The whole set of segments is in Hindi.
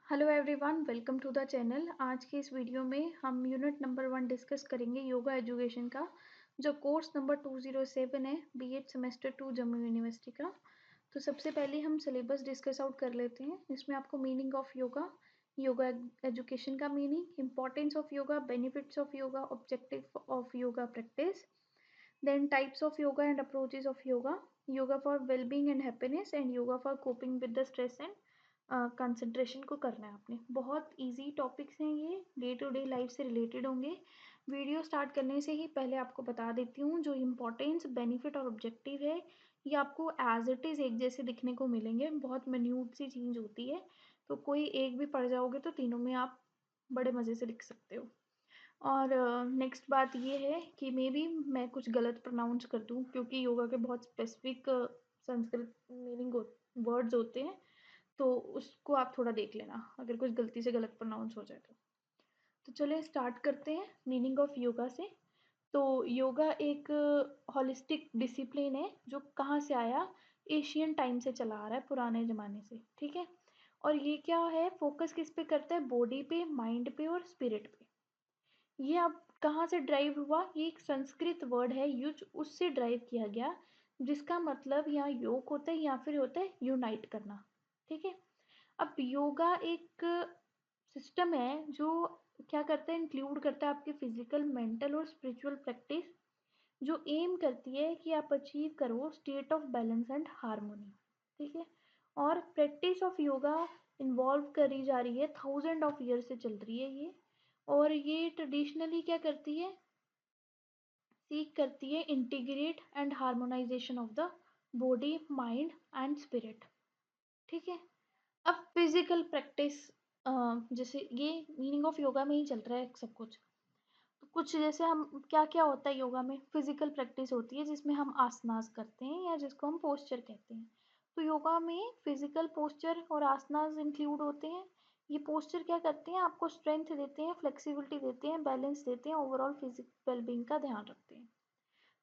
Hello everyone, welcome to the channel. आज के इस वीडियो में हम यूनिट नंबर 1 डिस्कस करेंगे योगा एजुकेशन का, जो कोर्स नंबर 207 है, बीएड सेमेस्टर 2 जम्मू यूनिवर्सिटी का। तो सबसे पहले हम सिलेबस डिस्कस आउट कर लेते हैं। इसमें आपको meaning of yoga, yoga education का meaning, importance of yoga, benefits of yoga, objective of yoga practice, then types of yoga and approaches of yoga, yoga for wellbeing and happiness and yoga for coping with the stress and concentration को करना है आपने। बहुत इजी टॉपिक्स हैं, ये डे टू डे लाइफ से रिलेटेड होंगे। वीडियो स्टार्ट करने से ही पहले आपको बता देती हूँ, जो इम्पोर्टेंस, बेनिफिट और ऑब्जेक्टिव है ये आपको एज इट इज़ एक जैसे दिखने को मिलेंगे। बहुत मिन्यूट सी चेंज होती है, तो कोई एक भी पढ़ जाओगे तो तीनों में आप बड़े मज़े से लिख सकते हो। और नेक्स्ट बात ये है कि मे बी मैं कुछ गलत प्रोनाउंस कर दूँ, क्योंकि योगा के बहुत स्पेसिफिक संस्कृत मीनिंग वर्ड्स होते हैं, तो उसको आप थोड़ा देख लेना अगर कुछ गलती से गलत प्रोनाउंस हो जाए तो चलिए स्टार्ट करते हैं मीनिंग ऑफ योगा से। तो योगा एक हॉलिस्टिक डिसिप्लिन है जो कहाँ से आया, एशियन टाइम से चला आ रहा है, पुराने ज़माने से, ठीक है। और ये क्या है, फोकस किस पे करता है, बॉडी पे, माइंड पे और स्पिरिट पे। ये अब कहाँ से ड्राइव हुआ, ये एक संस्कृत वर्ड है यूज, उससे ड्राइव किया गया, जिसका मतलब यहाँ योग होता है या फिर होता है यूनाइट करना, ठीक है। अब योगा एक सिस्टम है जो क्या करता है, इंक्लूड करता है आपके फिजिकल, मेंटल और स्पिरिचुअल प्रैक्टिस, जो एम करती है कि आप अचीव करो state of balance and harmony, ठीक है। और प्रैक्टिस ऑफ योगा इन्वॉल्व करी जा रही है, थाउजेंड ऑफ ईयर से चल रही है ये। और ये ट्रेडिशनली क्या करती है, सीख करती है integrate and harmonisation of the body, mind and spirit, ठीक है। अब फिजिकल प्रैक्टिस, जैसे ये मीनिंग ऑफ योगा में ही चल रहा है सब कुछ। तो कुछ जैसे हम क्या क्या होता है योगा में, फिजिकल प्रैक्टिस होती है जिसमें हम आसनास करते हैं या जिसको हम पोस्चर कहते हैं। तो योगा में फिजिकल पोस्चर और आसनास इंक्लूड होते हैं। ये पोस्चर क्या करते हैं, आपको स्ट्रेंथ देते हैं, फ्लेक्सिबिलिटी देते हैं, बैलेंस देते हैं, ओवरऑल फिजिकल वेलबींग का ध्यान रखते हैं।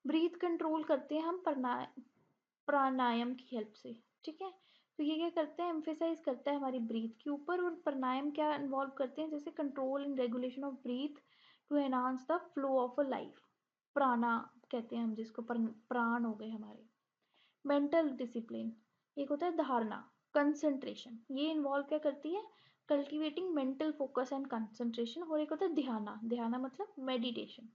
ब्रीथ कंट्रोल करते हैं हम प्राणायाम की हेल्प से, ठीक है। तो ये क्या करते हैं, एम्फेसाइज करता है हमारी ब्रीथ के ऊपर। और प्राणायाम क्या इन्वॉल्व करते हैं, जैसे control and regulation of breath to enhance the flow of a life. Prana कहते हैं हम जिसको, प्राण हो गए हमारे। मेंटल डिसिप्लिन, एक होता है धारणा, कंसंट्रेशन, ये इन्वॉल्व क्या करती है, cultivating mental focus and concentration. और एक होता है ध्याना, ध्याना मतलब मेडिटेशन,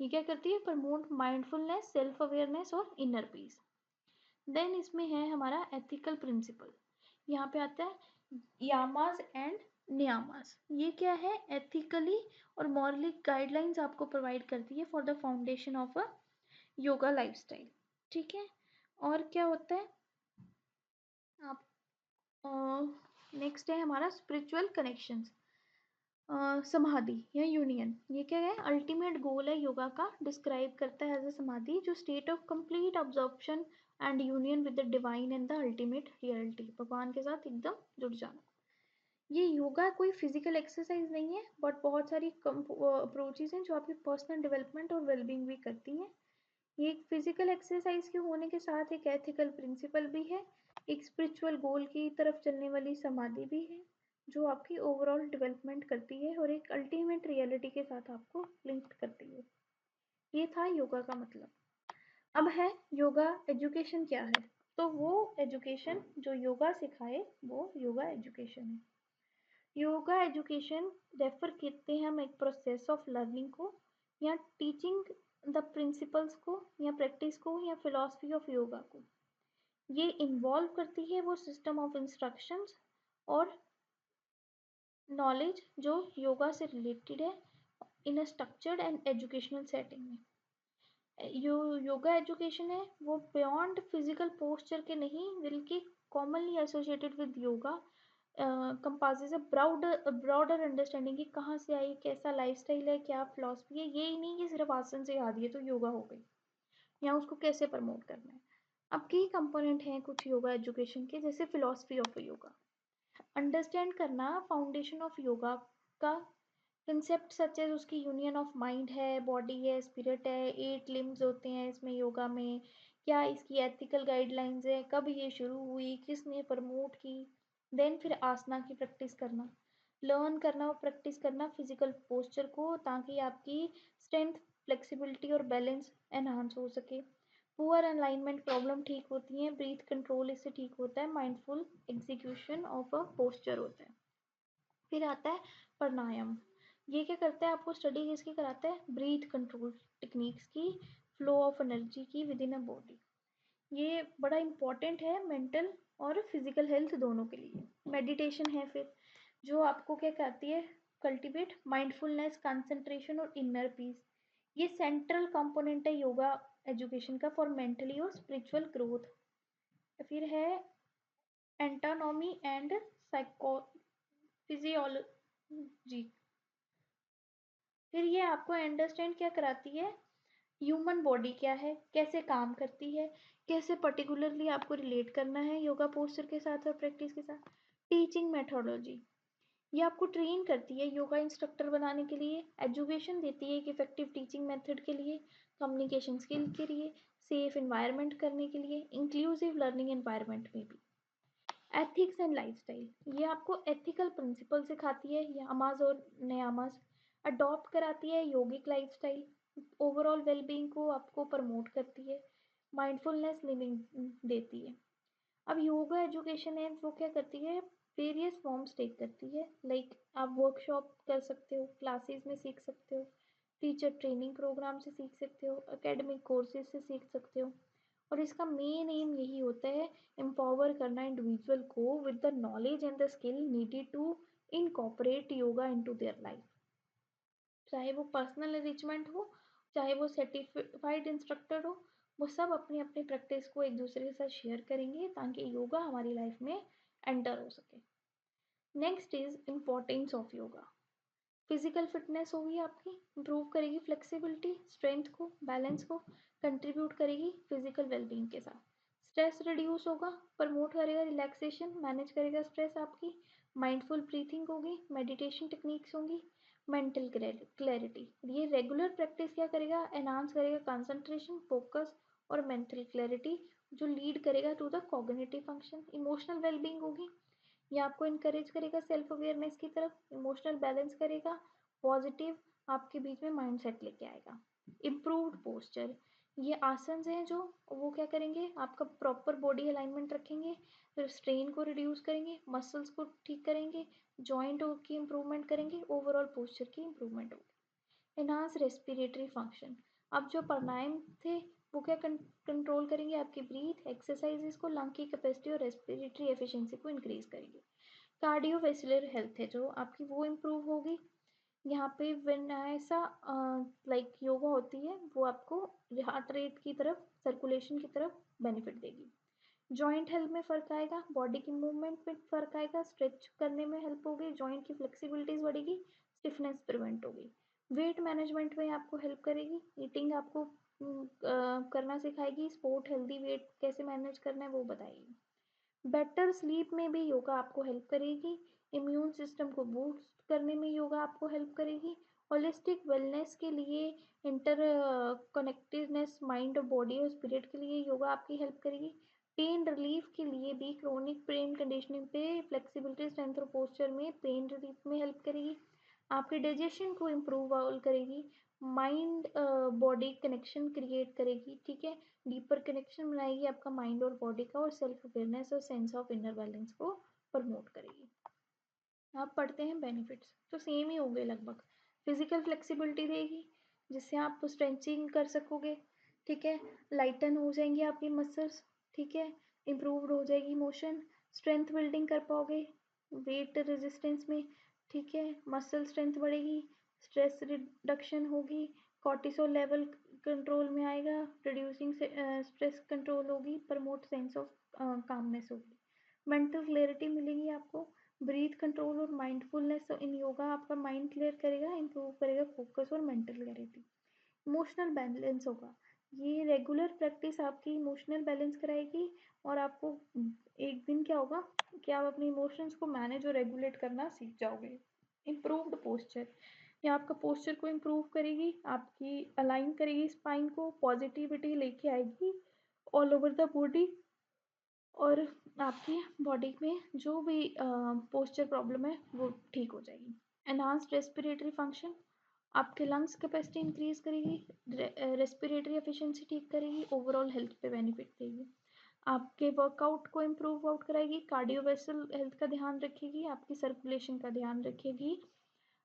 ये क्या करती है, प्रमोट माइंडफुलनेस, सेल्फ अवेयरनेस और इनर पीस। देन इसमें है हमारा एथिकल प्रिंसिपल, यहाँ पे आता है यामास एंड नियामास। ये क्या है, एथिकली और मॉरली गाइडलाइंस आपको प्रोवाइड करती है for the foundation of a yoga lifestyle, ठीक है। और क्या होता है, आप नेक्स्ट है हमारा स्पिरिचुअल कनेक्शंस, समाधि या यूनियन। ये क्या है, अल्टीमेट गोल है योगा का, डिस्क्राइब करता है एज अ समाधि, जो state of complete absorption and union with the divine and the ultimate reality, भगवान के साथ एकदम जुड़ जाना। ये योगा कोई फिजिकल एक्सरसाइज नहीं है, बट बहुत सारी अप्रोचेज हैं जो आपकी पर्सनल डेवलपमेंट और वेलबींग भी करती हैं। ये एक फिजिकल एक्सरसाइज के होने के साथ एक एथिकल प्रिंसिपल भी है, एक स्पिरिचुअल गोल की तरफ चलने वाली समाधि भी है, जो आपकी ओवरऑल डेवलपमेंट करती है और एक अल्टीमेट रियलिटी के साथ आपको लिंक करती है। ये था योगा का मतलब। अब है योगा एजुकेशन क्या है, तो वो एजुकेशन जो योगा सिखाए वो योगा एजुकेशन है। योगा एजुकेशन रेफर करते हैं हम एक प्रोसेस ऑफ लर्निंग को, या टीचिंग द प्रिंसिपल्स को, या प्रैक्टिस को, या फिलॉसफी ऑफ योगा को। ये इन्वॉल्व करती है वो सिस्टम ऑफ इंस्ट्रक्शंस और नॉलेज जो योगा से रिलेटेड है, in a structured and educational setting में। योगा एजुकेशन है वो बियॉन्ड फिजिकल पोस्चर के नहीं, बल्कि commonly associated with yoga compasses a broader understanding कि कहाँ से आई, कैसा लाइफस्टाइल है, क्या फिलॉसफी है। ये ही नहीं कि सिर्फ आसन से याद, ये तो योगा हो गई, या उसको कैसे प्रमोट करना है। अब की कंपोनेंट हैं कुछ योगा एजुकेशन के, जैसे फिलॉसफी ऑफ योगा, अंडरस्टैंड करना फाउंडेशन ऑफ योगा का, कंसेप्ट सच एज उसकी यूनियन ऑफ माइंड है, बॉडी है, स्पिरिट है, 8 लिम्स होते हैं इसमें योगा में, क्या इसकी एथिकल गाइडलाइंस है, कब ये शुरू हुई, किसने प्रमोट की, देन फिर आसना की प्रैक्टिस करना, लर्न करना और प्रैक्टिस करना फिजिकल पोस्चर को, ताकि आपकी स्ट्रेंथ, फ्लेक्सिबिलिटी और बैलेंस एनहांस हो सके। पुअर अलाइनमेंट प्रॉब्लम ठीक होती है, ब्रीथ कंट्रोल इससे ठीक होता है, mindful execution of a posture होता है। फिर आता है प्राणायाम। ये क्या करता है, आपको स्टडी किसकी कराता है, ब्रीथ कंट्रोल टेक्निक्स की, फ्लो ऑफ एनर्जी की विद इन अ बॉडी। ये बड़ा इंपॉर्टेंट है मेंटल और फिजिकल हेल्थ दोनों के लिए। मेडिटेशन है फिर, जो आपको क्या करती है, कल्टीवेट माइंडफुलनेस, कंसंट्रेशन और इनर पीस। ये सेंट्रल कंपोनेंट है योगा एजुकेशन का फॉर मेंटली और स्पिरिचुअल ग्रोथ। फिर है एंटोनॉमी एंड साइको फिजियोलॉजी। फिर ये आपको अंडरस्टैंड क्या कराती है, ह्यूमन बॉडी क्या है, कैसे काम करती है, कैसे पर्टिकुलरली आपको रिलेट करना है योगा पोस्चर के साथ और प्रैक्टिस के साथ। टीचिंग मेथोडोलॉजी, ये आपको ट्रेन करती है योगा इंस्ट्रक्टर बनाने के लिए, एजुकेशन देती है एक इफेक्टिव टीचिंग मेथड के लिए, कम्युनिकेशन स्किल के लिए, सेफ एनवायरनमेंट करने के लिए, इंक्लूसिव लर्निंग एनवायरनमेंट में भी। एथिक्स एंड लाइफस्टाइल, ये आपको एथिकल प्रिंसिपल सिखाती है, यामास और नियामास, अडॉप्ट कराती है योगिक लाइफस्टाइल, ओवरऑल वेलबींग को आपको प्रमोट करती है, माइंडफुलनेस लिविंग देती है। अब योगा एजुकेशन है वो क्या करती है, वेरियस फॉर्म्स टेक करती है, लाइक आप वर्कशॉप कर सकते हो, क्लासेस में सीख सकते हो, टीचर ट्रेनिंग प्रोग्राम से सीख सकते हो, एकेडमिक कोर्सेज से सीख सकते हो। और इसका मेन एम यही होता है, एम्पावर करना इंडिविजुअल को with the knowledge and the skill needed to incorporate yoga into their life. चाहे वो पर्सनल एनरिचमेंट हो, चाहे वो सर्टिफाइड इंस्ट्रक्टर हो, वो सब अपनी अपनी प्रैक्टिस को एक दूसरे के साथ शेयर करेंगे ताकि योगा हमारी लाइफ में एंटर हो सके। Next is importance of yoga. Physical fitness होगी आपकी, इंप्रूव करेगी फ्लेक्सिबिलिटी, स्ट्रेंथ को, बैलेंस को, कंट्रीब्यूट करेगी फिजिकल वेलबींग के साथ। स्ट्रेस रिड्यूस होगा, प्रमोट करेगा रिलैक्सेशन, मैनेज करेगा स्ट्रेस आपकी, माइंडफुल ब्रीथिंग होगी, मेडिटेशन टेक्निक्स होंगी, मेंटल क्लैरिटी। ये रेगुलर प्रैक्टिस क्या करेगा, एनहांस करेगा कंसंट्रेशन, फोकस और मेंटल क्लैरिटी, जो लीड करेगा to the cognitive function. Emotional wellbeing होगी, ये आपको इनकरेज करेगा सेल्फ अवेयरनेस की तरफ, इमोशनल बैलेंस करेगा, पॉजिटिव आपके बीच में माइंडसेट लेके आएगा। इम्प्रूव्ड पोस्चर, ये आसन हैं जो वो क्या करेंगे, आपका प्रॉपर बॉडी अलाइनमेंट रखेंगे, फिर स्ट्रेन को रिड्यूस करेंगे, मसल्स को ठीक करेंगे, जॉइंट की इंप्रूवमेंट करेंगे, ओवरऑल पोस्चर की इंप्रूवमेंट होगी। एनहांस रेस्पिरेटरी फंक्शन, अब जो प्राणायाम थे वो क्या कंट्रोल करेंगे, आपकी ब्रीथ एक्सरसाइजेस को, लंग की कैपेसिटी और रेस्पिरेटरी एफिशिएंसी को इंक्रीज करेंगे। कार्डियोवैस्कुलर हेल्थ है जो आपकी वो इम्प्रूव होगी। यहाँ पे व्हेन ऐसा लाइक योगा होती है वो आपको हार्ट रेट की तरफ, सर्कुलेशन की तरफ बेनिफिट देगी। जॉइंट हेल्थ में फ़र्क आएगा, बॉडी की मूवमेंट में फ़र्क आएगा, स्ट्रेच करने में हेल्प होगी, जॉइंट की फ्लेक्सिबिलिटीज़ बढ़ेगी, स्टिफनेस प्रिवेंट होगी। वेट मैनेजमेंट में आपको हेल्प करेगी, ईटिंग आपको करना सिखाएगी, स्पोर्ट हेल्दी वेट कैसे मैनेज करना है वो बताएगी। बेटर स्लीप में भी योगा आपको हेल्प करेगी, इम्यून सिस्टम को बूस्ट करने में योगा आपको हेल्प करेगी, होलिस्टिक वेलनेस के लिए, इंटर कनेक्टेडनेस माइंड और बॉडी और स्पिरिट के लिए योगा आपकी हेल्प करेगी। पेन रिलीफ के लिए भी, क्रोनिक पेन कंडीशनिंग पे फ्लेक्सिबिलिटी, स्ट्रेंथ और पोस्चर में पेन रिलीफ में हेल्प करेगी। आपके डाइजेशन को इम्प्रूव करेगी, माइंड बॉडी कनेक्शन क्रिएट करेगी, ठीक है, डीपर कनेक्शन बनाएगी आपका माइंड और बॉडी का, और सेल्फ अवेयरनेस और सेंस ऑफ इनर बैलेंस को प्रमोट करेगी। आप पढ़ते हैं बेनिफिट्स तो सेम ही होंगे लगभग। फिजिकल फ्लेक्सिबिलिटी देगी जिससे आप स्ट्रेचिंग कर सकोगे, ठीक है, लाइटन हो जाएंगी आपकी मसल्स, ठीक है, इम्प्रूव्ड हो जाएगी मोशन, स्ट्रेंथ बिल्डिंग कर पाओगे वेट रेजिस्टेंस में, ठीक है, मसल स्ट्रेंथ बढ़ेगी, स्ट्रेस रिडक्शन होगी, कॉर्टिसोल लेवल कंट्रोल में आएगा, रिड्यूसिंग स्ट्रेस कंट्रोल होगी, प्रमोट सेंस ऑफ कामनेस होगी, मेंटल क्लैरिटी मिलेगी आपको, ब्रीथ कंट्रोल और माइंडफुलनेस इन योगा आपका माइंड क्लियर करेगा, इंप्रूव करेगा फोकस और मेंटल क्लैरिटी। इमोशनल बैलेंस होगा, ये रेगुलर प्रैक्टिस आपकी इमोशनल बैलेंस कराएगी, और आपको एक दिन क्या होगा कि आप अपने इमोशंस को मैनेज और रेगुलेट करना सीख जाओगे। इम्प्रूव्ड पोस्चर, ये आपका पोस्चर को इम्प्रूव करेगी, आपकी अलाइन करेगी स्पाइन को, पॉजिटिविटी लेके आएगी ऑल ओवर द बॉडी, और आपकी बॉडी में जो भी पोस्चर प्रॉब्लम है वो ठीक हो जाएगी। एनहांस्ड रेस्पिरेटरी फंक्शन, आपके लंग्स कैपेसिटी इंक्रीज करेगी, रेस्पिरेटरी एफिशिएंसी ठीक करेगी, ओवरऑल हेल्थ पे बेनिफिट देगी। आपके वर्कआउट को इम्प्रूव आउट कराएगी, कार्डियोवेस्कुलर हेल्थ का ध्यान रखेगी, आपकी सर्कुलेशन का ध्यान रखेगी।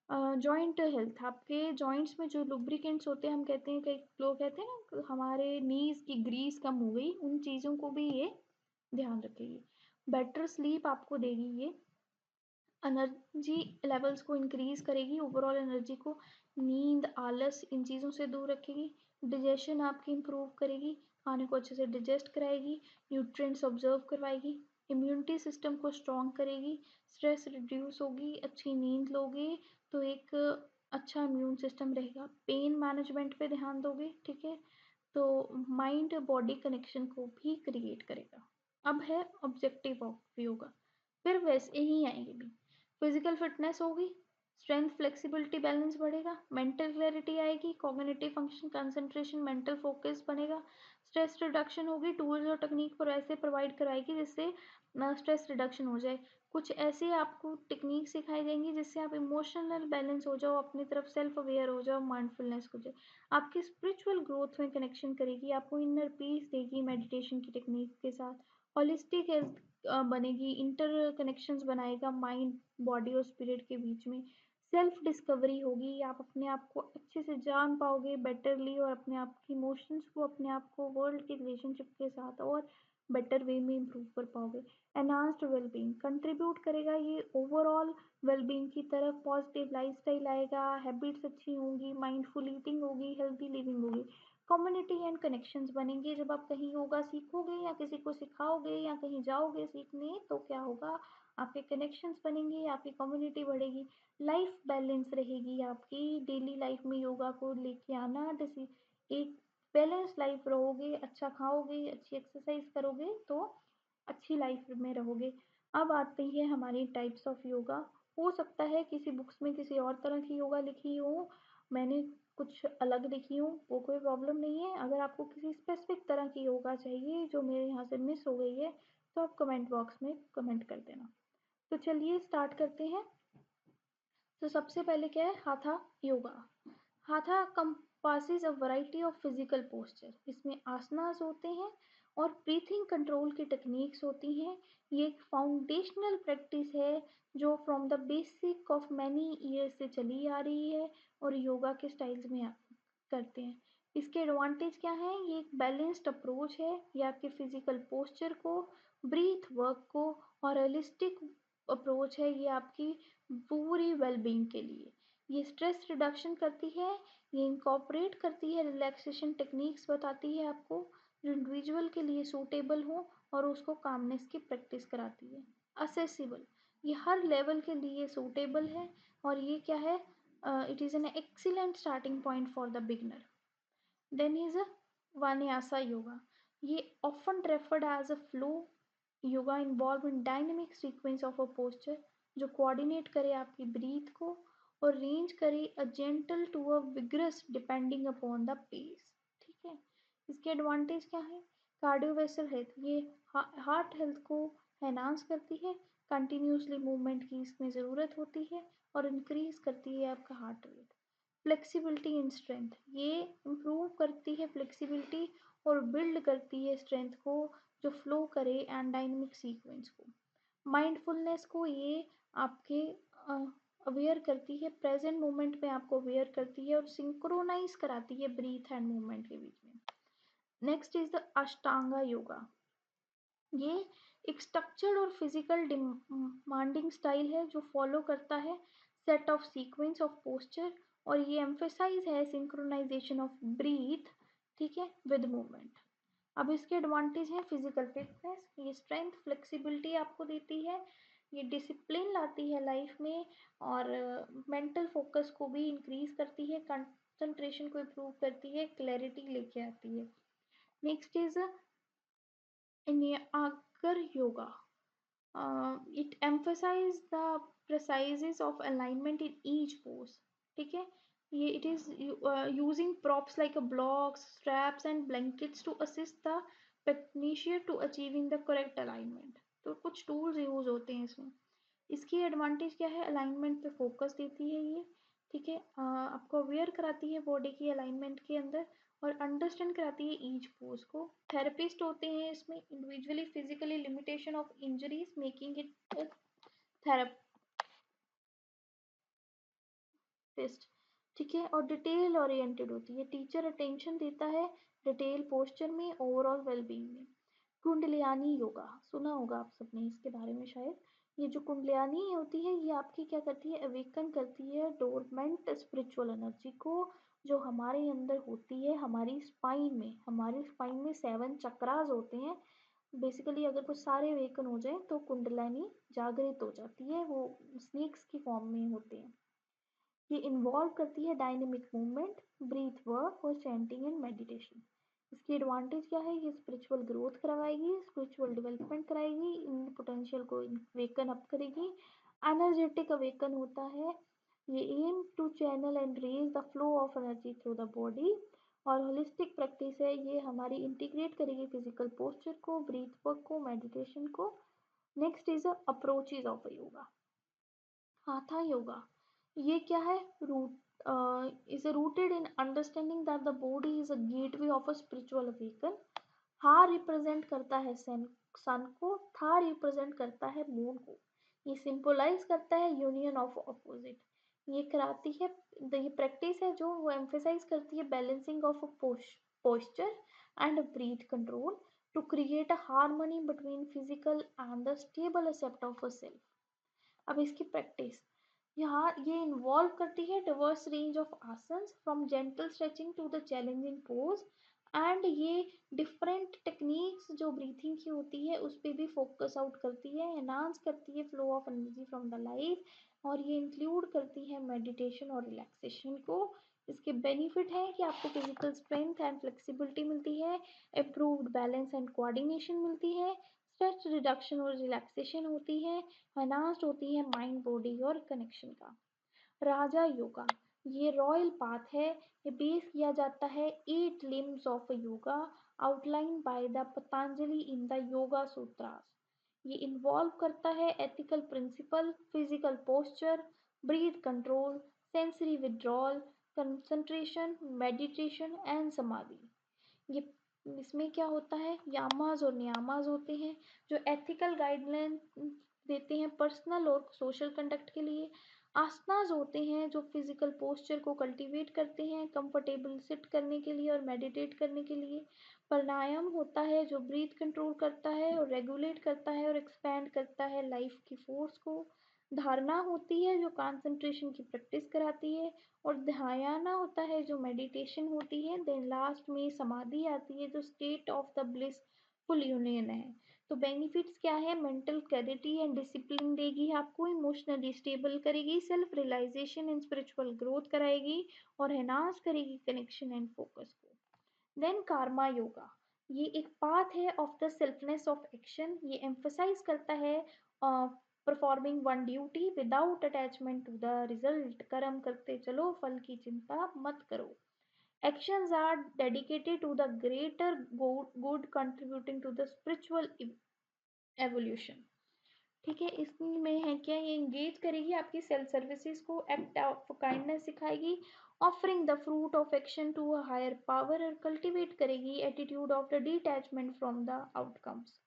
जॉइंट हेल्थ, आपके जॉइंट्स में जो लुब्रिकेंट्स होते हैं, हम कहते हैं, कई लोग कहते हैं ना हमारे नीज की ग्रीस कम हो गई, उन चीज़ों को भी ये ध्यान रखेगी। बेटर स्लीप आपको देगी ये, एनर्जी लेवल्स को इंक्रीज करेगी, ओवरऑल एनर्जी को, नींद आलस इन चीज़ों से दूर रखेगी। डिजेशन आपकी इंप्रूव करेगी, खाने को अच्छे से डिजेस्ट कराएगी, न्यूट्रिएंट्स ऑब्जर्व करवाएगी, इम्यूनिटी सिस्टम को स्ट्रॉन्ग करेगी, स्ट्रेस रिड्यूस होगी, अच्छी नींद लोगे तो एक अच्छा इम्यून सिस्टम रहेगा। पेन मैनेजमेंट पे ध्यान दोगे, ठीक है, तो माइंड बॉडी कनेक्शन को भी क्रिएट करेगा। अब है ऑब्जेक्टिव ऑफ योगा, फिर वैसे ही आएंगे भी। फिजिकल फिटनेस होगी, स्ट्रेंथ फ्लेक्सिबिलिटी बैलेंस बढ़ेगा, मेंटल क्लैरिटी आएगी, cognitive function concentration mental focus बनेगा, स्ट्रेस रिडक्शन होगी, टूल्स और टेक्निक पर ऐसे प्रोवाइड कराएगी जिससे स्ट्रेस रिडक्शन हो जाए। कुछ ऐसे आपको टेक्निक सिखाई जाएंगी जिससे आप इमोशनल बैलेंस हो जाओ, अपनी तरफ सेल्फ अवेयर हो जाओ, माइंडफुलनेस हो जाए। आपकी स्पिरिचुअल ग्रोथ में कनेक्शन करेगी, आपको इनर पीस देगी मेडिटेशन की टेक्निक के साथ। होलिस्टिक हेल्थ बनेगी, इंटर कनेक्शंस बनाएगा माइंड बॉडी और स्पिरिट के बीच में। सेल्फ डिस्कवरी होगी, आप अपने आप को अच्छे से जान पाओगे बेटरली, और अपने आप के इमोशंस को, अपने आप को वर्ल्ड के रिलेशनशिप के साथ और बेटर वे में इम्प्रूव कर पाओगे। एनहांस्ड वेलबींग कंट्रीब्यूट करेगा ये ओवरऑल वेलबींग की तरफ, पॉजिटिव लाइफस्टाइल आएगा, हैबिट्स अच्छी होंगी, माइंडफुल ईटिंग होगी, हेल्दी लिविंग होगी। कम्युनिटी एंड कनेक्शंस बनेंगे, जब आप कहीं योगा सीखोगे या किसी को सिखाओगे या कहीं जाओगे सीखने तो क्या होगा, आपके कनेक्शंस बनेंगे, आपकी कम्युनिटी बढ़ेगी। लाइफ बैलेंस रहेगी, आपकी डेली लाइफ में योगा को लेके आना, जैसे एक बैलेंस लाइफ रहोगे, अच्छा खाओगे, अच्छी एक्सरसाइज करोगे तो अच्छी लाइफ में रहोगे। अब आती है हमारी टाइप्स ऑफ योगा। हो सकता है किसी बुक्स में किसी और तरह की योगा लिखी हो, मैंने कुछ अलग लिखी हूँ, वो कोई प्रॉब्लम नहीं है। अगर आपको किसी स्पेसिफिक तरह की योगा चाहिए जो मेरे यहाँ से मिस हो गई है तो आप कमेंट बॉक्स में कमेंट कर देना। तो चलिए स्टार्ट करते हैं। तो सबसे पहले क्या है, हाथा योगा। हाथा compasses a variety of physical posture, इसमें आसनास होते हैं और ब्रीथिंग कंट्रोल की टेक्निक्स होती हैं। ये एक फाउंडेशनल प्रैक्टिस है जो from the basic of many years से चली आ रही है और योगा के स्टाइल्स में आप करते हैं। इसके एडवांटेज क्या है, ये एक बैलेंस्ड अप्रोच है, ये आपके फिजिकल पोस्चर को, ब्रीथ वर्क को और रियलिस्टिक अप्रोच है, ये आपकी पूरी वेलबींग के लिए। ये स्ट्रेस रिडक्शन करती है, ये इंकॉर्पोरेट करती है, रिलैक्सेशन टेक्निक्स बताती है आपको जो इंडिविजुअल के लिए सूटेबल हो और उसको कामनेस की प्रैक्टिस कराती है। असेसिबल, ये हर लेवल के लिए सूटेबल है और ये क्या है, it is an excellent starting point for the beginner. Then is Vinyasa yoga. ये often referred as a flow yoga involved in dynamic sequence of a posture जो coordinate करे आपकी breath को और range करे a gentle to a vigorous depending upon the pace। ठीक है, इसके एडवांटेज क्या है, कार्डियोवेस्कुलर हेल्थ, ये हार्ट हेल्थ को एनहांस करती है, कंटिन्यूसली मूवमेंट की इसमें ज़रूरत होती है और इंक्रीज करती है आपका heart rate. Flexibility in strength, ये इम्प्रूव करती है फ्लेक्सिबिलिटी और बिल्ड करती है स्ट्रेंथ को जो फ्लो करे एंड डायनेमिक सीक्वेंस को। माइंडफुलनेस को ये आपके अवेयर करती है, प्रेजेंट मोमेंट में आपको अवेयर करती है और सिंक्रोनाइज कराती है ब्रीथ एंड मूवमेंट के बीच में। Next is the Ashtanga yoga. ये एक स्ट्रक्चर्ड और फिजिकल डिमांडिंग स्टाइल है जो फॉलो करता है set of sequence of posture और ये एम्फेसाइज है सिंक्रोनाइजेशन ऑफ ब्रीथ, ठीक है, विद मूवमेंट। अब इसके एडवांटेज हैं फिजिकल फिटनेस, ये स्ट्रेंथ फ्लेक्सिबिलिटी आपको देती है, ये डिसिप्लिन लाती है लाइफ में और मेंटल फोकस को भी इंक्रीज करती है, कंसंट्रेशन को इम्प्रूव करती है, क्लैरिटी लेके आती है। Next is Agar yoga. It emphasizes the preciseness of alignment in each pose. ठीक है, ये it is using props like a blocks, straps and blankets to assist the practitioner to achieving the correct alignment. तो कुछ टूल्स यूज होते हैं इसमें। इसकी एडवांटेज क्या है, अलाइनमेंट पे फोकस देती है ये, ठीक है, आपको अवेयर कराती है बॉडी की अलाइनमेंट के अंदर, और अंडरस्टैंड कराती है ईच पोज को। थेरेपिस्ट होते हैं इसमें individually physically limitation of injuries making it therapist, ठीक है, और डिटेल ओरिएंटेड होती है, टीचर अटेंशन देता है डिटेल पोस्चर में, ओवरऑल वेलबींग में। कुंडलियानी योगा सुना होगा आप सबने इसके बारे में शायद। ये जो कुंडलियानी होती है ये आपकी क्या करती है, अवेकन करती है डोरमेंट स्पिरिचुअल एनर्जी को, जो हमारे अंदर होती है हमारी स्पाइन में 7 चक्रास होते हैं। बेसिकली अगर वो सारे अवेकन हो जाए तो कुंडलिनी जागृत हो जाती है, वो स्नेक्स की फॉर्म में होते हैं। ये इन्वॉल्व करती है डायनेमिक मूवमेंट, ब्रीथ वर्क और चैंटिंग एंड मेडिटेशन। इसकी एडवांटेज क्या है, ये स्पिरिचुअल ग्रोथ करवाएगी, स्पिरिचुअल डेवलपमेंट कराएगी, इन पोटेंशियल को वेकन अप करेगी, एनर्जेटिक अवेकन होता है। ये aim to channel and raise the flow of energy through the body, और होलिस्टिक प्रैक्टिस है, ये हमारी इंटीग्रेट करेगी फिजिकल पोस्चर को, ब्रीथ वर्क को, मेडिटेशन को। Next is approaches of yoga. Hatha yoga, ये क्या है, root is rooted in understanding that the body is a gateway of a spiritual awaken. हा रिप्रेजेंट करता है सन को, था रिप्रेजेंट करता है मून को। ये सिंबलाइज करता है यूनियन ऑफ ऑपोजिट। ये कराती है, ये प्रैक्टिस है जो वो एम्फेसाइज करती है balancing of posture and breath control to create a harmony between physical and the stable except of a self. अब इसकी प्रैक्टिस यहाँ ये इन्वॉल्व करती है डिवर्स रेंज ऑफ आसन्स from gentle stretching to the challenging pose, and ये डिफरेंट टेक्निक्स जो ब्रीथिंग की होती है उस पर भी फोकस आउट करती है, एनहांस करती है flow of energy from the life, और ये इंक्लूड करती है मेडिटेशन और रिलैक्सेशन को। इसके बेनिफिट है कि आपको फिजिकल स्ट्रेंथ एंड फ्लेक्सिबिलिटी मिलती है, इम्प्रूव्ड बैलेंस एंड कोऑर्डिनेशन मिलती है, स्ट्रेस रिडक्शन और रिलैक्सेशन होती है, एनहांस्ड होती है माइंड बॉडी और कनेक्शन का। राजा योगा, ये रॉयल पाथ है, ये बेस किया जाता है 8 limbs of yoga outline by the Patanjali in the yoga sutras. ये इन्वॉल्व करता है ethical principle, physical posture, breath control, sensory withdrawal, concentration, meditation and samadhi. ये इसमें क्या होता है, यामाज और नियामाज होते हैं जो एथिकल गाइडलाइन देते हैं पर्सनल और सोशल कंडक्ट के लिए। आसनाज होते हैं जो फिजिकल पोस्चर को कल्टीवेट करते हैं कंफर्टेबल सिट करने के लिए और मेडिटेट करने के लिए। प्राणायाम होता है जो ब्रीथ कंट्रोल करता है और रेगुलेट करता है और एक्सपैंड करता है लाइफ की फोर्स को। धारणा होती है जो कंसंट्रेशन की प्रैक्टिस कराती है, और ध्यान होता है जो मेडिटेशन होती है। देन लास्ट में समाधि आती है जो state of the blissful union है। तो बेनिफिट्स क्या है, मेंटल क्लैरिटी एंड डिसिप्लिन देगी आपको, इमोशनली स्टेबल करेगी, self realization and spiritual growth कराएगी, और एनहांस करेगी कनेक्शन एंड फोकस को। देन कार्मा योगा, ये एक पाथ है of the selfness of action. ये एम्फसाइज करता है performing one duty without attachment to the result. कर्म करते चलो, फल की चिंता मत करो। Actions are dedicated to the greater good contributing to the spiritual evolution। ठीक है, इसमें है क्या, ये इंगेज करेगी आपकी सेल्फ सर्विसेज को, एक्ट ऑफ काइंडनेस सिखाएगी, offering the fruit of action to a higher power, और कल्टीवेट करेगी attitude of the detachment from the outcomes.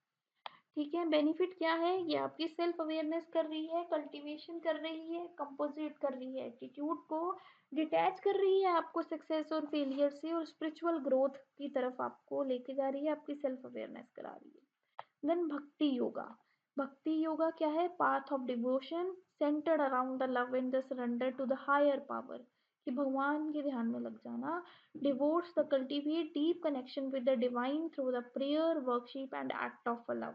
ठीक है, बेनिफिट क्या है, ये आपकी सेल्फ अवेयरनेस कर रही है, कल्टीवेशन कर रही है, कंपोजिट कर रही है एटीट्यूड को, डिटैच कर रही है आपको सक्सेस और फेलियर से, और स्पिरिचुअल ग्रोथ की तरफ आपको लेके जा रही है, आपकी सेल्फ अवेयरनेस करा रही है। देन भक्ति योगा, भक्ति योगा क्या है, path of devotion centered around the love and the surrender to the higher power, कि भगवान के ध्यान में लग जाना। Devotes the cultivate deep connection with the divine through the prayer worship and act of love.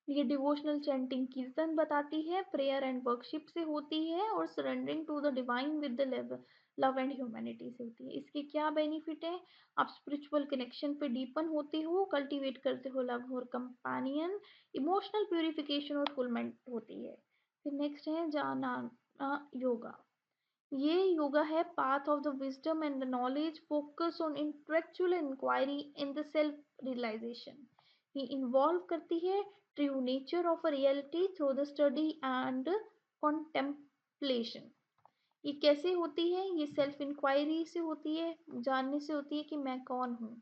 ये डिवोशनल चैंटिंग कीर्तन बताती है, प्रेयर एंड वर्कशिप से होती है, और surrendering to the divine with the love and humanity से होती है। इसके क्या बेनिफिट है, आप स्पिरिचुअल कनेक्शन पे डीपन होते हो, कल्टीवेट करते हो लव और कंपेनियन, इमोशनल प्यूरिफिकेशन और फुलमेंट होती है। फिर नेक्स्ट है जाना योगा। ये योगा है path of the wisdom and the knowledge, focus on intellectual inquiry in the self realization. ये इन्वॉल्व करती है true nature of a reality through the study and contemplation. ये कैसे होती है? ये सेल्फ इंक्वायरी से होती है, जानने से होती है कि मैं कौन हूँ।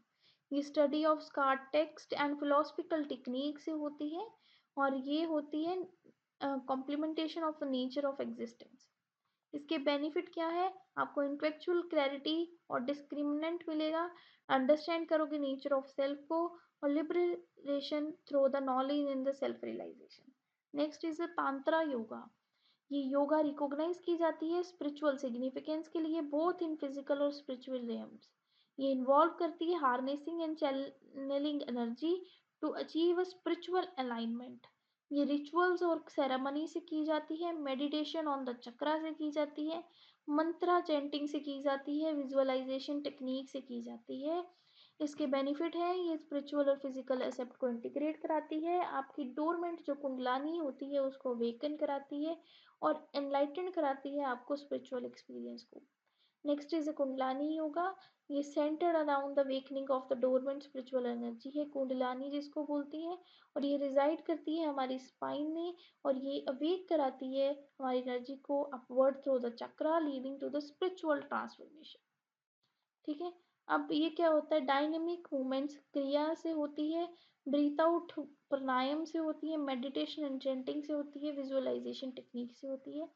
ये study of sacred text and philosophical technique से होती है, और ये होती है complementation of the nature of existence. इसके बेनिफिट क्या है? आपको इंटेलेक्चुअल क्लैरिटी और डिस्क्रिमिनेंट मिलेगा, अंडरस्टैंड करोगे नेचर ऑफ सेल्फ को, और liberation through the knowledge in the self realisation. Next is tantra yoga. ये योगा रिकॉग्नाइज की जाती है स्पिरिचुअल सिग्निफिकेंस के लिए, बोथ इन फिजिकल और स्पिरिचुअल रियम्स। ये इन्वॉल्व करती है harnessing and channeling energy to achieve a spiritual alignment. ये रिचुअल्स और सेरेमनी से की जाती है, मेडिटेशन ऑन द चक्रा से की जाती है, मंत्रा चैंटिंग से की जाती है, विजुअलाइजेशन टेक्निक से की जाती है। इसके बेनिफिट है, ये स्पिरिचुअल और फिजिकल एस्पेक्ट को इंटीग्रेट कराती है, आपकी डोरमेंट जो कुंडलानी होती है उसको वेकन कराती है, और एनलाइटन कराती है आपको स्पिरिचुअल एक्सपीरियंस को। Next is kundalini yoga. ये centred around the awakening of the dormant spiritual energy है, कुंडलानी जिसको बोलती है, और ये रिजाइड करती है हमारी स्पाइन में, और ये अवेक कराती है हमारी एनर्जी को upward through the chakra, leading to the spiritual transformation. ठीक है। अब ये क्या होता है? डायनेमिक मूवमेंट्स क्रिया से होती है, ब्रीथ आउट प्राणायाम से होती है, मेडिटेशन एंड चैंटिंग से होती है, विजुअलाइजेशन टेक्निक से होती है।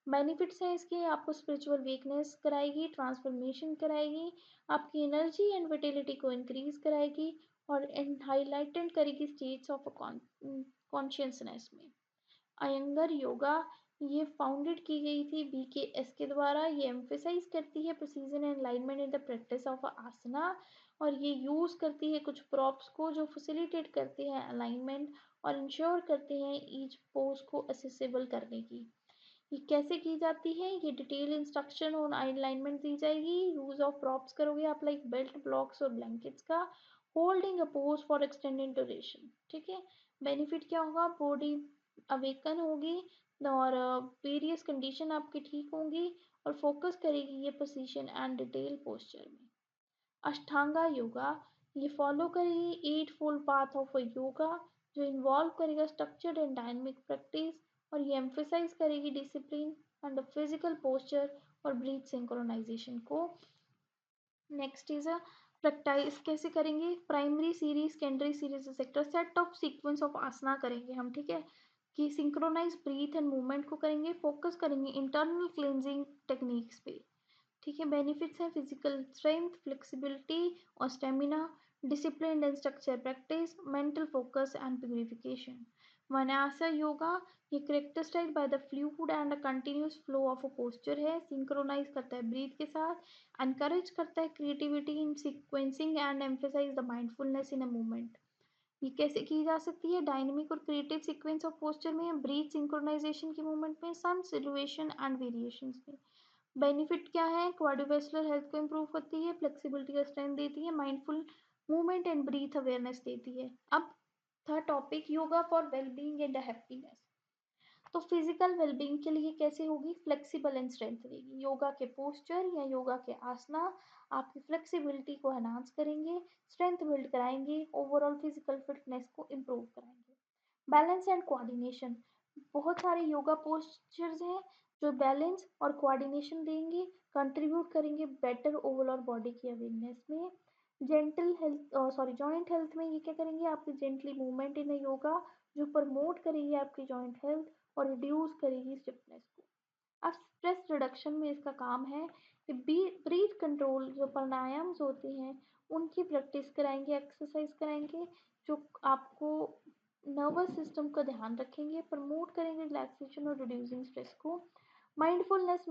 बेनिफिट्स हैं इसके, आपको स्पिरिचुअल वीकनेस कराएगी, ट्रांसफॉर्मेशन कराएगी, आपकी एनर्जी एंड विटेलिटी को इंक्रीज कराएगी, और हाईलाइटेड करेगी स्टेट्स ऑफ कॉन्शियसनेस में। अयंगर योगा, ये फाउंडेड की गई थी BKS के द्वारा। ये एम्फेसाइज करती है precision and alignment in the practice of asana, और ये यूज करती है कुछ प्रॉप्स को जो फैसिलिटेट करते हैं अलाइनमेंट और इंश्योर करते हैं ईच पोज को असेसेबल करने की। ये कैसे की जाती है? ये डिटेल इंस्ट्रक्शन और अलाइनमेंट दी जाएगी। यूज ऑफ प्रॉप्स करोगे आप लाइक बेल्ट, ब्लॉक्स और ब्लैंकेट्स का। Holding a pose for extended duration. ठीक है। बेनिफिट क्या होगा? बॉडी अवेकन होगी, और वेरियस कंडीशन आपकी ठीक होंगी, और फोकस करेगी ये पोजीशन एंड डिटेल पोस्चर में। अष्टांगा योगा, ये फॉलो करेगी 8 fold path of a yoga, जो इन्वॉल्व करेगा स्ट्रक्चर्ड एंड डायनेमिक प्रैक्टिस, और ये एम्फेसाइज करेगी डिसिप्लिन एंड फिजिकल पोस्चर और ब्रीथ सिंक्रोनाइजेशन को। नेक्स्ट इज अ प्रैक्टिस कैसे करेंगे? Primary series, secondary series, sector set of sequence of asana करेंगे हम। ठीक है। कि सिंक्रोनाइज ब्रीथ एंड मूवमेंट को करेंगे, फोकस करेंगे इंटरनल क्लींजिंग टेक्निक्स पे। ठीक है। बेनिफिट्स हैं फिजिकल स्ट्रेंथ, फ्लेक्सिबिलिटी और stamina, discipline and structure practice, mental focus and purification. Vinyasa yoga, ये characterised by the fluid and a continuous flow of a posture है, सिंक्रोनाइज करता है ब्रीथ के साथ, एनकरेज करता है creativity in sequencing and emphasise the mindfulness in a movement. ये कैसे की जा सकती है? डायनेमिक और क्रिएटिव सीक्वेंस ऑफ पोस्चर में, ब्रीथ सिंक्रोनाइजेशन के मूवमेंट में, सन सिलुएशन एंड वेरिएशंस में। बेनिफिट क्या है? कार्डियोवैस्कुलर हेल्थ को इंप्रूव करती है, फ्लेक्सिबिलिटी का स्ट्रेंथ देती है, mindful movement and breath awareness देती है। अब था topic yoga for wellbeing and happiness. तो फिजिकल वेलबींग के लिए कैसे होगी? फ्लेक्सिबल एंड स्ट्रेंथ देगी। योगा के पोस्चर या योगा के आसना आपकी फ्लेक्सिबिलिटी को एनहांस करेंगे, स्ट्रेंथ बिल्ड कराएंगे, ओवरऑल फिजिकल फिटनेस को इम्प्रूव कराएंगे। बैलेंस एंड कोऑर्डिनेशन, बहुत सारे योगा पोस्चर्स हैं जो बैलेंस और कोऑर्डिनेशन देंगे, कंट्रीब्यूट करेंगे बेटर ओवरऑल बॉडी की अवेयरनेस में। Gentle health, sorry joint health में ये क्या करेंगे? आपकी जेंटली मूवमेंट इन योगा जो प्रमोट करेगी आपकी जॉइंट हेल्थ और रिड्यूस करेगी स्टिफनेस को। अब स्ट्रेस रिडक्शन में इसका काम है कि ब्रीथ कंट्रोल जो प्राणायाम्स होते हैं उनकी प्रैक्टिस कराएंगे, एक्सरसाइज कराएंगे जो आपको नर्वस सिस्टम का ध्यान रखेंगे, प्रमोट करेंगे रिलैक्सेशन और रिड्यूसिंग स्ट्रेस को। माइंडफुलनेस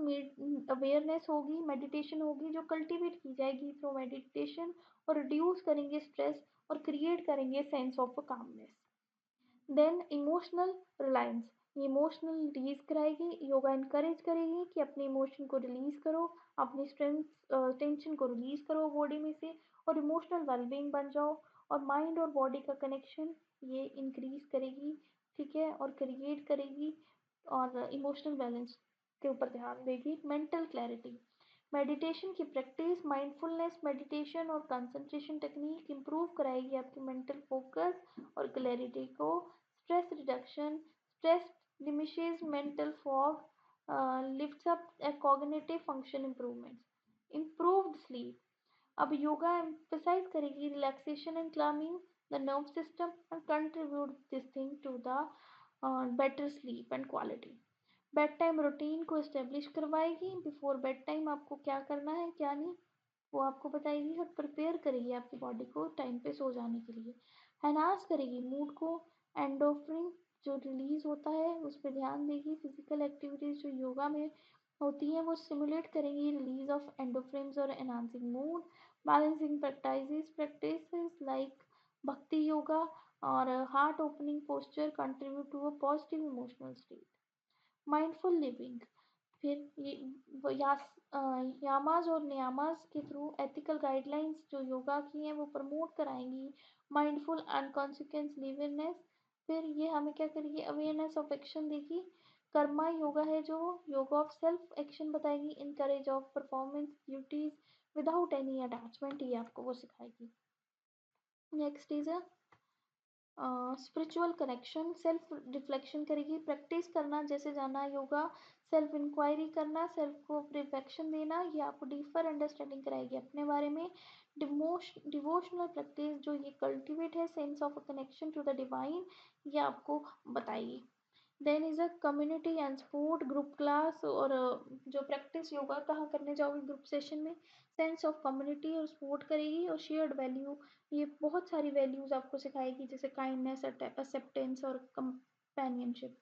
अवेयरनेस होगी, मेडिटेशन होगी जो कल्टीवेट की जाएगी थ्रू मेडिटेशन, और रिड्यूस करेंगे स्ट्रेस और क्रिएट करेंगे sense of calmness. Then emotional reliance, ये इमोशनल रिलीज कराएगी, योगा इनकरेज करेगी कि अपने इमोशन को रिलीज करो, अपनी स्ट्रेंथ टेंशन को रिलीज करो बॉडी में से, और इमोशनल वेलबींग बन जाओ, और माइंड और बॉडी का कनेक्शन ये इंक्रीज करेगी। ठीक है। और क्रिएट करेगी, और इमोशनल बैलेंस के ऊपर ध्यान देगी। मेंटल क्लैरिटी, मेडिटेशन की प्रैक्टिस, माइंडफुलनेस मेडिटेशन और कंसंट्रेशन टेक्निक इंप्रूव कराएगी आपकी मेंटल फोकस और क्लैरिटी को। Stress reduction, stress diminishes mental fog, lifts up cognitive function improvement. Improved sleep, अब योगा एम्फसाइज करेगी relaxation and calming the nerve system and contribute this thing to the better sleep and quality. Bed time routine को इस्टेब्लिश करवाएगी, बिफोर बेड टाइम आपको क्या करना है क्या नहीं वो आपको बताएगी और प्रिपेयर करेगी आपकी बॉडी को टाइम पे सो जाने के लिए। एनहांस करेगी मूड को, एंडोर्फिन जो रिलीज होता है उस पर ध्यान देगी। फिजिकल एक्टिविटीज जो योगा में होती हैं वो सिमुलेट करेंगी रिलीज ऑफ एंडोफ्रेम्स और enhancing mood. Balancing practices like bhakti yoga और heart opening posture contribute to a positive emotional state. Mindful living, फिर यामाज और नियामाज के थ्रू एथिकल गाइडलाइंस जो योगा की हैं वो प्रमोट कराएंगी माइंडफुल एंड कॉन्सिक्वेंस लिवनेस। फिर ये हमें क्या करेगी, अवेयरनेस ऑफ एक्शन देगी। कर्मा योगा है जो योगा ऑफ सेल्फ एक्शन बताएगी। Encourage of performance duties without any attachment, ये आपको वो सिखाएगी। Next is spiritual connection, self reflection करेगी। प्रैक्टिस करना जैसे जाना योगा, सेल्फ इंक्वायरी करना, सेल्फ को रिफ्लेक्शन देना, ये आपको डीपर अंडरस्टैंडिंग कराएगी अपने बारे में। डिवोशनल प्रैक्टिस जो ये कल्टिवेट है sense of connection to the divine, ये आपको बताएगी। Then is a community and sport group class, और जो प्रैक्टिस योगा कहाँ करने जाओगे ग्रुप सेशन में, सेंस ऑफ कम्युनिटी और सपोर्ट करेगी और शेयर्ड वैल्यू, ये बहुत सारी वैल्यूज आपको सिखाएगी जैसे काइंडनेस, एक्सेप्टेंस और companionship.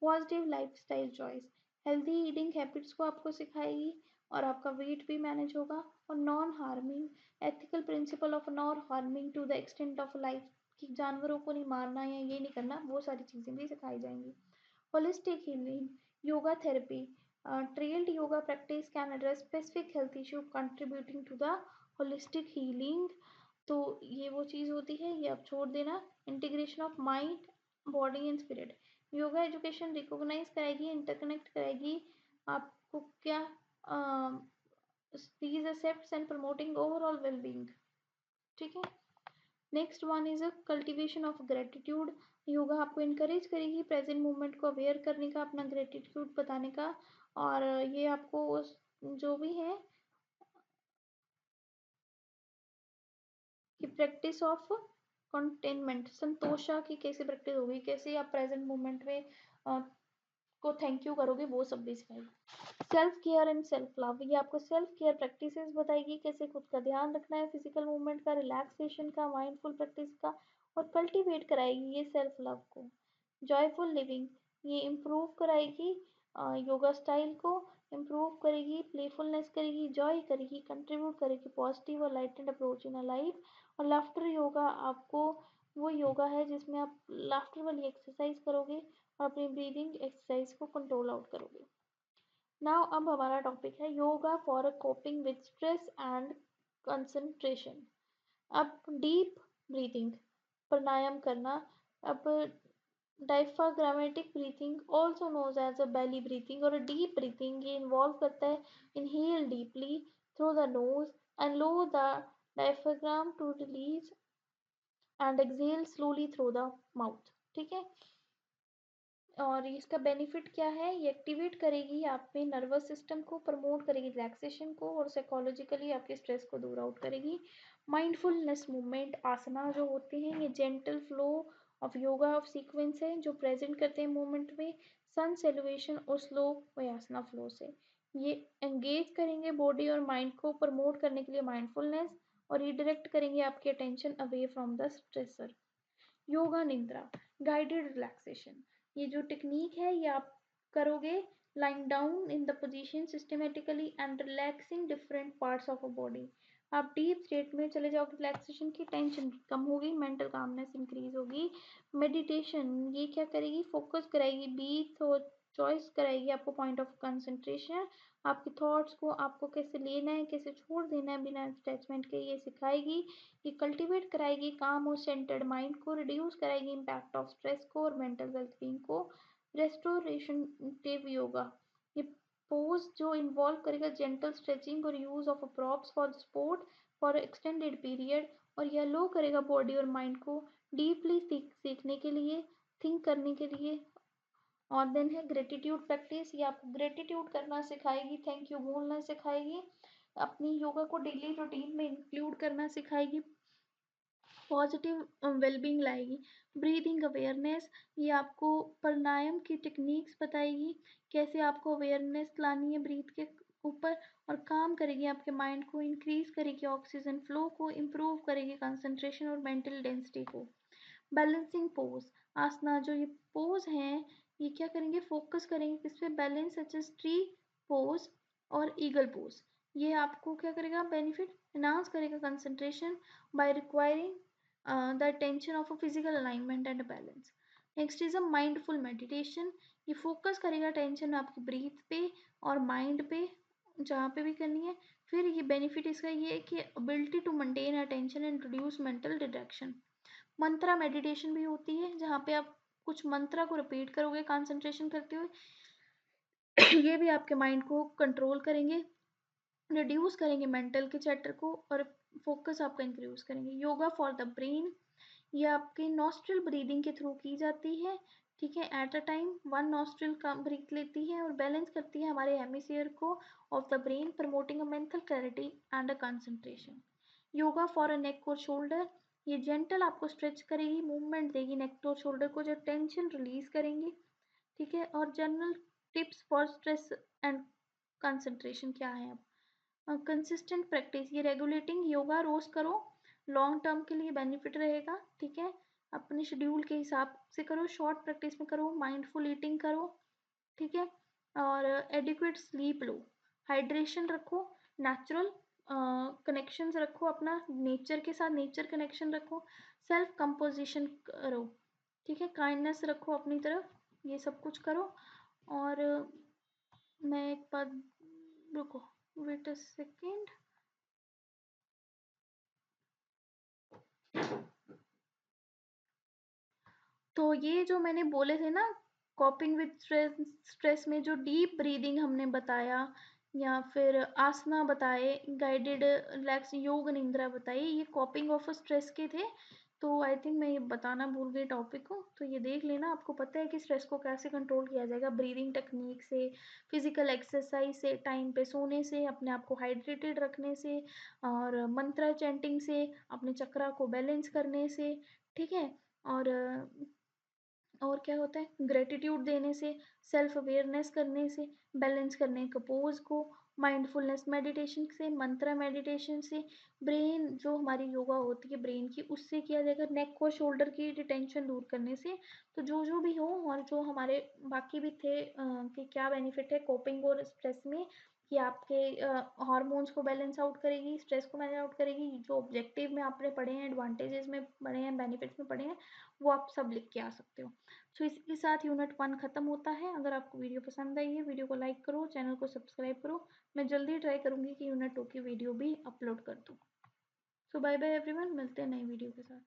Positive lifestyle choice, healthy eating habits को आपको सिखाएगी और आपका वेट भी मैनेज होगा। और non harming, ethical principle of non harming to the extent of life, कि जानवरों को नहीं मारना या ये नहीं करना, वो सारी चीज़ें भी सिखाई जाएंगी। Holistic healing, yoga therapy, trailed yoga practice can address specific health issue contributing to the holistic healing। तो ये वो चीज़ होती है, ये आप छोड़ देना। Integration of mind body and spirit, yoga education recognize कराएगी, इंटरकनेक्ट कराएगी आपको क्या, these aspects and promoting overall well-being। ठीक है। Next one is a cultivation of gratitude, yoga आपको इनकरेज करेगी प्रेजेंट मोमेंट को अवेयर करने का, अपना ग्रेटिट्यूड बताने का। और ये आपको जो भी है कि प्रैक्टिस ऑफ कंटेनमेंट, संतोषा की कैसे प्रैक्टिस होगी, कैसे आप प्रेजेंट मोमेंट में को थैंक यू करोगे, वो सब भी सिखाएगी। Self care and self love, ये आपको सेल्फ केयर प्रैक्टिसेस बताएगी, कैसे खुद का ध्यान रखना है, फिजिकल मूवमेंट का, रिलैक्सेशन का, माइंडफुल प्रैक्टिस का, और कल्टीवेट कराएगी ये सेल्फ लव को। जॉयफुल लिविंग, ये इम्प्रूव कराएगी योगा स्टाइल को, इम्प्रूव करेगी, प्लेफुलनेस करेगी, जॉय करेगी, कंट्रीब्यूट करेगी पॉजिटिव और lightened approach in a life. और लाफ्टर योगा आपको वो योगा है जिसमें आप लाफ्टर वाली एक्सरसाइज करोगे और अपनी ब्रीदिंग एक्सरसाइज को कंट्रोल आउट करोगे। नाउ अब हमारा टॉपिक है yoga for coping with stress and concentration. अब डीप ब्रीथिंग, प्राणायाम करना। अब diaphragmatic breathing also known as a belly breathing और डीप ब्रीथिंग, ये इन्वॉल्व करता है inhale deeply through the nose and low the diaphragm to release and exhale slowly through the mouth. ठीक है। और इसका बेनिफिट क्या है, ये एक्टिवेट करेगी आप में नर्वस सिस्टम को, प्रमोट करेगी रिलैक्सेशन को और साइकोलॉजिकली आपके स्ट्रेस को दूर आउट करेगी। माइंडफुलनेस मूवमेंट आसना जो होते हैं ये gentle flow of yoga of sequence है जो प्रेजेंट करते हैं मूवमेंट में सन सेल्यूएशन और स्लो वयासना फ्लो से। ये एंगेज करेंगे बॉडी और माइंड को, प्रमोट करने के लिए माइंडफुलनेस, और रिडायरेक्ट करेंगे आपकी attention away from the stressor. Yoga निद्रा, गाइडेड रिलैक्सेशन, ये जो टेक्निक है ये आप करोगे lying down in the position systematically and relaxing different parts of a body. आप डीप स्टेट में चले जाओगे, रिलैक्सेशन की, टेंशन कम होगी, मेंटल कामनेस इंक्रीज होगी। मेडिटेशन ये क्या करेगी, फोकस कराएगी, बीट और चॉइस कराएगी आपको, पॉइंट ऑफ कंसंट्रेशन, आपके थॉट्स को आपको कैसे लेना है, कैसे छोड़ देना है बिना अटैचमेंट के, ये सिखाएगी। ये कल्टीवेट कराएगी काम और सेंटर्ड माइंड को, रिड्यूस कराएगी इम्पैक्ट ऑफ स्ट्रेस को और मेंटल वेल्थबींग को। रेस्टोरेशनटिव योगा, ये पोज जो इन्वॉल्व करेगा जेंटल स्ट्रेचिंग और use of props for sport for extended period, और यह लो करेगा बॉडी और माइंड को डीपली सीखने के लिए, थिंक करने के लिए। और देन है ग्रेटिट्यूड प्रैक्टिस, ये आपको ग्रेटिट्यूड करना सिखाएगी, थैंक यू बोलना सिखाएगी, अपनी योगा को डेली रूटीन में इंक्लूड करना सिखाएगी, पॉजिटिव वेलबींग लाएगी। ब्रीदिंग अवेयरनेस, ये आपको प्राणायाम की टेक्निक्स बताएगी, कैसे आपको अवेयरनेस लानी है ब्रीथ के ऊपर, और काम करेगी आपके माइंड को, इंक्रीज करेगी ऑक्सीजन फ्लो को, इम्प्रूव करेगी कंसंट्रेशन और मेंटल डेंसिटी को। बैलेंसिंग पोज, आसना जो ये पोज हैं ये क्या करेंगे, फोकस करेंगे किस पे, balance such as tree pose और ईगल पोज। ये आपको क्या करेगा, बेनिफिट एनहांस करेगा concentration by requiring the attention of a physical alignment and balance. Next is a mindful meditation, ये फोकस करेगा अटेंशन आपकी ब्रीथ पे और माइंड पे, जहाँ पे भी करनी है। फिर ये बेनिफिट इसका ये है कि ability to maintain attention and reduce mental distraction. Mantra meditation भी होती है, जहाँ पे आप कुछ मंत्रा को रिपीट करोगे कंसंट्रेशन करते हुए, ये भी आपके माइंड को कंट्रोल करेंगे, रिड्यूस करेंगे मेंटल के चैटर को, और फोकस आपका इंक्रीज करेंगे। योगा फॉर द ब्रेन, ये आपके नॉस्ट्रल ब्रीदिंग के थ्रू की जाती है, ठीक है, at a time one nostril का ब्रीथ लेती है और बैलेंस करती है हमारे हेमिस्फीयर को of the brain, promoting a mental clarity and a concentration. Yoga for a neck और शोल्डर, ये जेंटल आपको स्ट्रेच करेगी, मूवमेंट देगी नेक और शोल्डर को, जो टेंशन रिलीज करेंगे, ठीक है। और general tips for stress and concentration क्या है अब, कंसिस्टेंट प्रैक्टिस, ये रेगुलेटिंग योगा रोज करो, लॉन्ग टर्म के लिए बेनिफिट रहेगा, ठीक है। अपने शेड्यूल के हिसाब से करो, शॉर्ट प्रैक्टिस में करो, माइंडफुल ईटिंग करो, ठीक है। और एडिक्वेट स्लीप लो, हाइड्रेशन रखो, नेचुरल कनेक्शंस रखो, अपना नेचर के साथ नेचर कनेक्शन रखो, सेल्फ कंपोजिशन करो, ठीक है, काइंडनेस रखो अपनी तरफ, ये सब कुछ करो। और मैं एक बात, रुको, वेट अ सेकेंड। तो ये जो मैंने बोले थे ना, कॉपिंग विद स्ट्रेस, स्ट्रेस में जो डीप ब्रीदिंग हमने बताया, या फिर आसना बताए, गाइडेड रिलैक्स योग निंद्रा बताई, ये कॉपिंग ऑफ स्ट्रेस के थे। तो आई थिंक मैं ये बताना भूल गई टॉपिक को, तो ये देख लेना, आपको पता है कि स्ट्रेस को कैसे कंट्रोल किया जाएगा, ब्रीदिंग टेक्निक से, फिजिकल एक्सरसाइज से, टाइम पे सोने से, अपने आप को हाइड्रेटेड रखने से, और मंत्रा चैंटिंग से, अपने चक्रा को बैलेंस करने से, ठीक है। और क्या होता है, ग्रेटिट्यूड देने से, सेल्फ अवेयरनेस करने से, बैलेंस करने का पोज को, माइंडफुलनेस मेडिटेशन से, मंत्रा मेडिटेशन से, ब्रेन जो हमारी योगा होती है ब्रेन की, उससे किया जाएगा, नेक और शोल्डर की टेंशन दूर करने से। तो जो जो भी हो, और जो हमारे बाकी भी थे कि क्या बेनिफिट है कोपिंग और स्ट्रेस में, कि आपके हार्मोन्स को बैलेंस आउट करेगी, स्ट्रेस को मैनेज आउट करेगी, जो ऑब्जेक्टिव में आपने पढ़े हैं, एडवांटेजेस में पढ़े हैं, बेनिफिट्स में पढ़े हैं, वो आप सब लिख के आ सकते हो। सो इसके साथ यूनिट 1 खत्म होता है। अगर आपको वीडियो पसंद आई है, वीडियो को लाइक करो, चैनल को सब्सक्राइब करो। मैं जल्दी ट्राई करूंगी कि यूनिट 2 की वीडियो भी अपलोड कर दूँ। सो बाय बाय एवरीवन, मिलते हैं नई वीडियो के साथ।